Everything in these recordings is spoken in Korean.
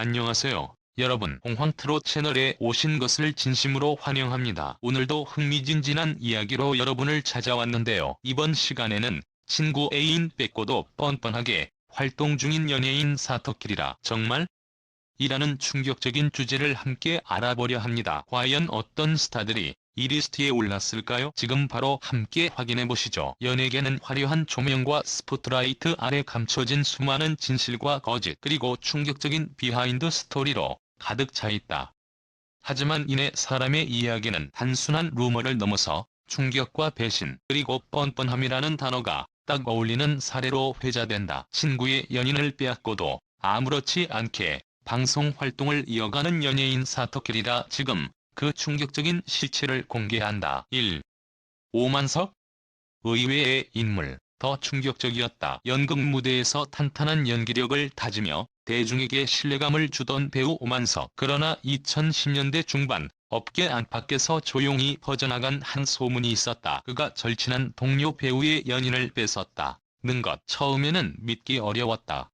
안녕하세요. 여러분, 공황트롯 채널에 오신 것을 진심으로 환영합니다. 오늘도 흥미진진한 이야기로 여러분을 찾아왔는데요. 이번 시간에는 친구 애인 뺏고도 뻔뻔하게 활동 중인 연예인 사토끼리라 정말? 이라는 충격적인 주제를 함께 알아보려 합니다. 과연 어떤 스타들이 이 리스트에 올랐을까요? 지금 바로 함께 확인해보시죠. 연예계는 화려한 조명과 스포트라이트 아래 감춰진 수많은 진실과 거짓, 그리고 충격적인 비하인드 스토리로 가득 차 있다. 하지만 이내 사람의 이야기는 단순한 루머를 넘어서 충격과 배신, 그리고 뻔뻔함이라는 단어가 딱 어울리는 사례로 회자된다. 친구의 연인을 빼앗고도 아무렇지 않게 방송 활동을 이어가는 연예인 사토끼리라 지금 그 충격적인 실체를 공개한다. 1. 오만석? 의외의 인물. 더 충격적이었다. 연극 무대에서 탄탄한 연기력을 다지며 대중에게 신뢰감을 주던 배우 오만석. 그러나 2010년대 중반 업계 안팎에서 조용히 퍼져나간 한 소문이 있었다. 그가 절친한 동료 배우의 연인을 뺏었다는 것. 처음에는 믿기 어려웠다.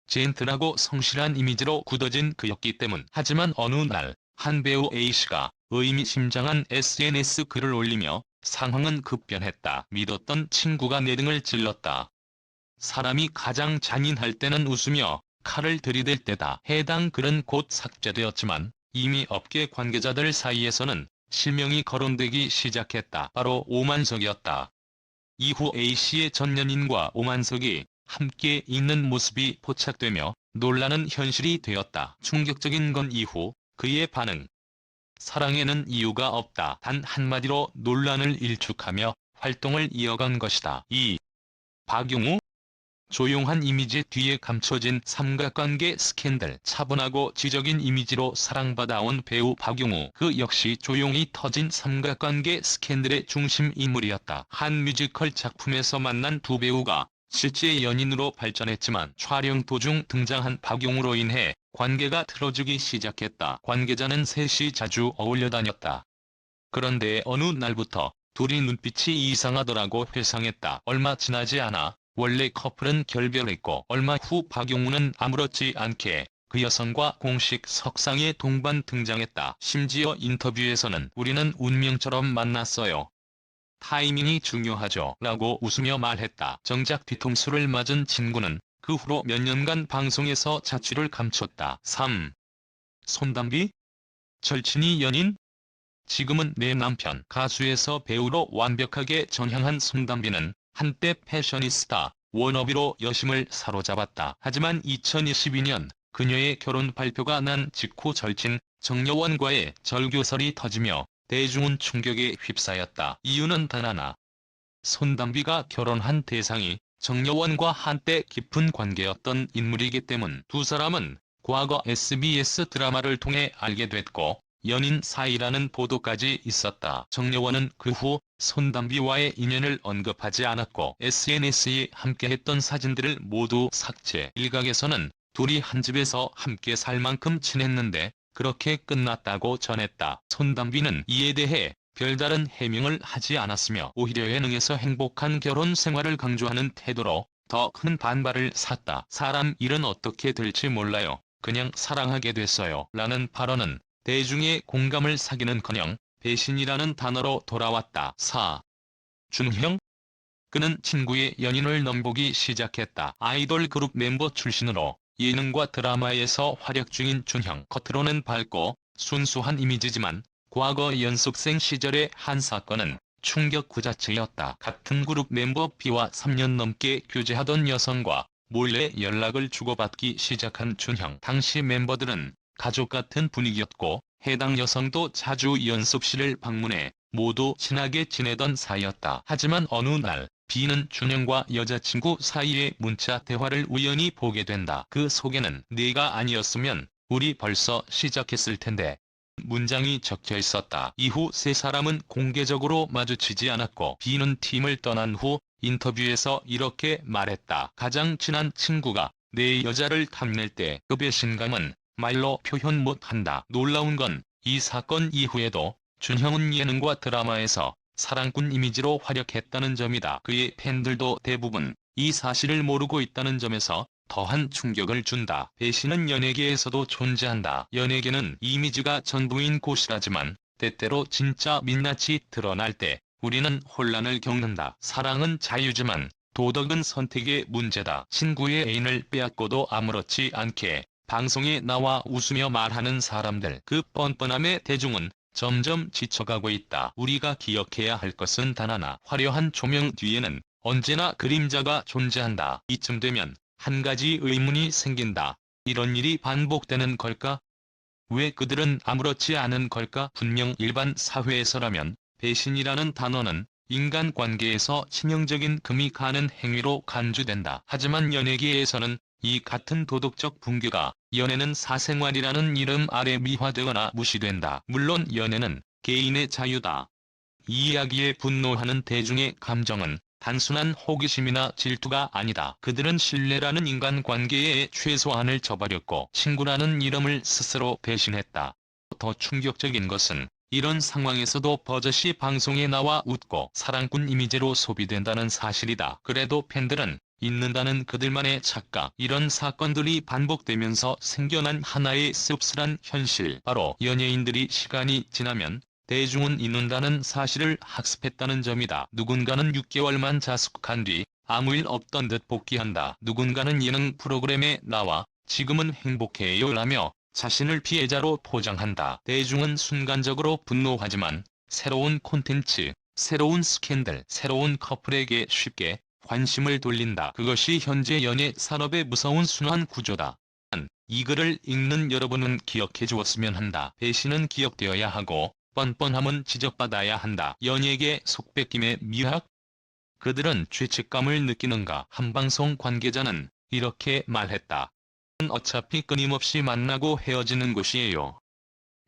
젠틀하고 성실한 이미지로 굳어진 그였기 때문. 하지만 어느 날 한 배우 A씨가 의미심장한 SNS 글을 올리며 상황은 급변했다. 믿었던 친구가 내등을 찔렀다. 사람이 가장 잔인할 때는 웃으며 칼을 들이댈 때다. 해당 글은 곧 삭제되었지만 이미 업계 관계자들 사이에서는 실명이 거론되기 시작했다. 바로 오만석이었다. 이후 A씨의 전 연인과 오만석이 함께 있는 모습이 포착되며 논란은 현실이 되었다. 충격적인 건 이후 그의 반응. 사랑에는 이유가 없다. 단 한마디로 논란을 일축하며 활동을 이어간 것이다. 2. 박용우? 조용한 이미지 뒤에 감춰진 삼각관계 스캔들. 차분하고 지적인 이미지로 사랑받아온 배우 박용우. 그 역시 조용히 터진 삼각관계 스캔들의 중심 인물이었다. 한 뮤지컬 작품에서 만난 두 배우가 실제 연인으로 발전했지만 촬영 도중 등장한 박용우로 인해 관계가 틀어지기 시작했다. 관계자는 셋이 자주 어울려 다녔다. 그런데 어느 날부터 둘이 눈빛이 이상하더라고 회상했다. 얼마 지나지 않아 원래 커플은 결별했고 얼마 후 박용우는 아무렇지 않게 그 여성과 공식 석상에 동반 등장했다. 심지어 인터뷰에서는 우리는 운명처럼 만났어요. 타이밍이 중요하죠. 라고 웃으며 말했다. 정작 뒤통수를 맞은 친구는 그 후로 몇 년간 방송에서 자취를 감췄다. 3. 손담비? 절친이 연인? 지금은 내 남편. 가수에서 배우로 완벽하게 전향한 손담비는 한때 패셔니스타, 워너비로 여심을 사로잡았다. 하지만 2022년 그녀의 결혼 발표가 난 직후 절친 정여원과의 절교설이 터지며 대중은 충격에 휩싸였다. 이유는 단 하나. 손담비가 결혼한 대상이 정여원과 한때 깊은 관계였던 인물이기 때문. 두 사람은 과거 SBS 드라마를 통해 알게 됐고 연인 사이라는 보도까지 있었다. 정여원은 그 후 손담비와의 인연을 언급하지 않았고 SNS에 함께했던 사진들을 모두 삭제. 일각에서는 둘이 한 집에서 함께 살 만큼 친했는데 그렇게 끝났다고 전했다. 손담비는 이에 대해 별다른 해명을 하지 않았으며 오히려 예능에서 행복한 결혼 생활을 강조하는 태도로 더 큰 반발을 샀다. 사람 일은 어떻게 될지 몰라요. 그냥 사랑하게 됐어요. 라는 발언은 대중의 공감을 사기는커녕 배신이라는 단어로 돌아왔다. 4. 준형? 그는 친구의 연인을 넘보기 시작했다. 아이돌 그룹 멤버 출신으로 예능과 드라마에서 활약 중인 준형. 겉으로는 밝고 순수한 이미지지만 과거 연습생 시절의 한 사건은 충격 그 자체였다. 같은 그룹 멤버 B와 3년 넘게 교제하던 여성과 몰래 연락을 주고받기 시작한 준형. 당시 멤버들은 가족 같은 분위기였고 해당 여성도 자주 연습실을 방문해 모두 친하게 지내던 사이였다. 하지만 어느 날 B는 준형과 여자친구 사이의 문자 대화를 우연히 보게 된다. 그 속에는 네가 아니었으면 우리 벌써 시작했을 텐데 문장이 적혀 있었다. 이후 세 사람은 공개적으로 마주치지 않았고 B는 팀을 떠난 후 인터뷰에서 이렇게 말했다. 가장 친한 친구가 내 여자를 탐낼 때 그 배신감은 말로 표현 못한다. 놀라운 건 이 사건 이후에도 준형은 예능과 드라마에서 사랑꾼 이미지로 활약했다는 점이다. 그의 팬들도 대부분 이 사실을 모르고 있다는 점에서 더한 충격을 준다. 배신은 연예계에서도 존재한다. 연예계는 이미지가 전부인 곳이라지만 때때로 진짜 민낯이 드러날 때 우리는 혼란을 겪는다. 사랑은 자유지만 도덕은 선택의 문제다. 친구의 애인을 빼앗고도 아무렇지 않게 방송에 나와 웃으며 말하는 사람들, 그 뻔뻔함에 대중은 점점 지쳐가고 있다. 우리가 기억해야 할 것은 단 하나. 화려한 조명 뒤에는 언제나 그림자가 존재한다. 이쯤 되면 한 가지 의문이 생긴다. 이런 일이 반복되는 걸까? 왜 그들은 아무렇지 않은 걸까? 분명 일반 사회에서라면 배신이라는 단어는 인간관계에서 치명적인 금이 가는 행위로 간주된다. 하지만 연예계에서는 이 같은 도덕적 붕괴가 연애는 사생활이라는 이름 아래 미화되거나 무시된다. 물론 연애는 개인의 자유다. 이 이야기에 분노하는 대중의 감정은 단순한 호기심이나 질투가 아니다. 그들은 신뢰라는 인간관계에 최소한을 저버렸고 친구라는 이름을 스스로 배신했다. 더 충격적인 것은 이런 상황에서도 버젓이 방송에 나와 웃고 사랑꾼 이미지로 소비된다는 사실이다. 그래도 팬들은 잊는다는 그들만의 착각. 이런 사건들이 반복되면서 생겨난 하나의 씁쓸한 현실. 바로 연예인들이 시간이 지나면 대중은 잊는다는 사실을 학습했다는 점이다. 누군가는 6개월만 자숙한 뒤 아무 일 없던 듯 복귀한다. 누군가는 예능 프로그램에 나와 지금은 행복해요 라며 자신을 피해자로 포장한다. 대중은 순간적으로 분노하지만 새로운 콘텐츠, 새로운 스캔들, 새로운 커플에게 쉽게 관심을 돌린다. 그것이 현재 연예 산업의 무서운 순환 구조다. 이 글을 읽는 여러분은 기억해 주었으면 한다. 배신은 기억되어야 하고 뻔뻔함은 지적받아야 한다. 연예계 속뺏김의 미학? 그들은 죄책감을 느끼는가? 한 방송 관계자는 이렇게 말했다. 어차피 끊임없이 만나고 헤어지는 곳이에요.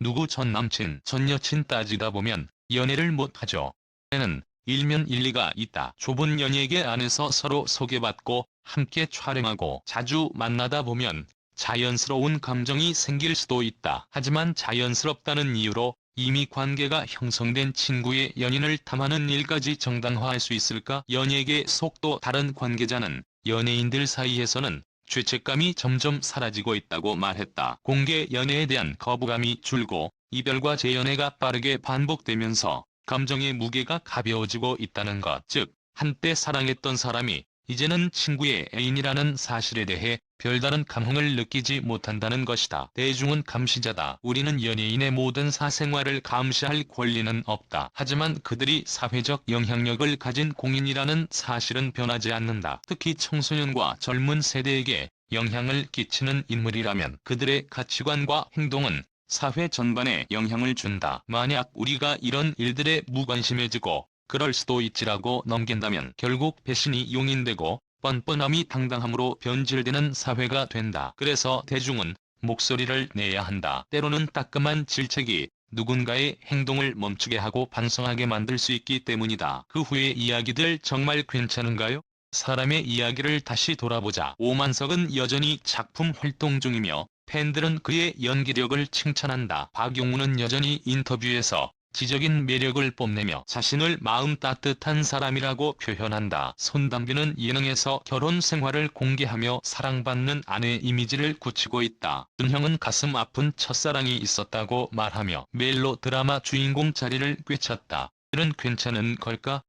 누구 전 남친, 전 여친 따지다 보면 연애를 못하죠. 연애는 일면 일리가 있다. 좁은 연예계 안에서 서로 소개받고 함께 촬영하고 자주 만나다 보면 자연스러운 감정이 생길 수도 있다. 하지만 자연스럽다는 이유로 이미 관계가 형성된 친구의 연인을 탐하는 일까지 정당화할 수 있을까? 연예계 속도 다른 관계자는 연예인들 사이에서는 죄책감이 점점 사라지고 있다고 말했다. 공개 연애에 대한 거부감이 줄고 이별과 재연애가 빠르게 반복되면서 감정의 무게가 가벼워지고 있다는 것. 즉, 한때 사랑했던 사람이 이제는 친구의 애인이라는 사실에 대해 별다른 감흥을 느끼지 못한다는 것이다. 대중은 감시자다. 우리는 연예인의 모든 사생활을 감시할 권리는 없다. 하지만 그들이 사회적 영향력을 가진 공인이라는 사실은 변하지 않는다. 특히 청소년과 젊은 세대에게 영향을 끼치는 인물이라면 그들의 가치관과 행동은 사회 전반에 영향을 준다. 만약 우리가 이런 일들에 무관심해지고 그럴 수도 있지라고 넘긴다면 결국 배신이 용인되고 뻔뻔함이 당당함으로 변질되는 사회가 된다. 그래서 대중은 목소리를 내야 한다. 때로는 따끔한 질책이 누군가의 행동을 멈추게 하고 반성하게 만들 수 있기 때문이다. 그 후의 이야기들 정말 괜찮은가요? 사람의 이야기를 다시 돌아보자. 오만석은 여전히 작품 활동 중이며 팬들은 그의 연기력을 칭찬한다. 박용우는 여전히 인터뷰에서 지적인 매력을 뽐내며 자신을 마음 따뜻한 사람이라고 표현한다. 손담비는 예능에서 결혼 생활을 공개하며 사랑받는 아내 이미지를 굳히고 있다. 준형은 가슴 아픈 첫사랑이 있었다고 말하며 멜로 드라마 주인공 자리를 꿰찼다. 이는 괜찮은 걸까?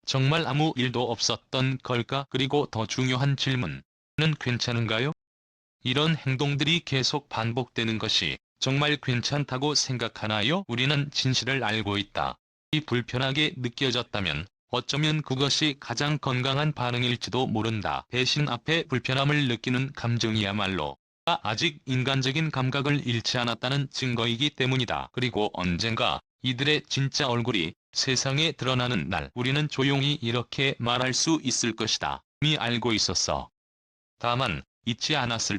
정말 아무 일도 없었던 걸까? 그리고 더 중요한 질문은 괜찮은가요? 이런 행동들이 계속 반복되는 것이 정말 괜찮다고 생각하나요? 우리는 진실을 알고 있다. 이 불편하게 느껴졌다면 어쩌면 그것이 가장 건강한 반응일지도 모른다. 배신 앞에 불편함을 느끼는 감정이야말로 아직 인간적인 감각을 잃지 않았다는 증거이기 때문이다. 그리고 언젠가 이들의 진짜 얼굴이 세상에 드러나는 날 우리는 조용히 이렇게 말할 수 있을 것이다. 이미 알고 있었어. 다만 잊지 않았을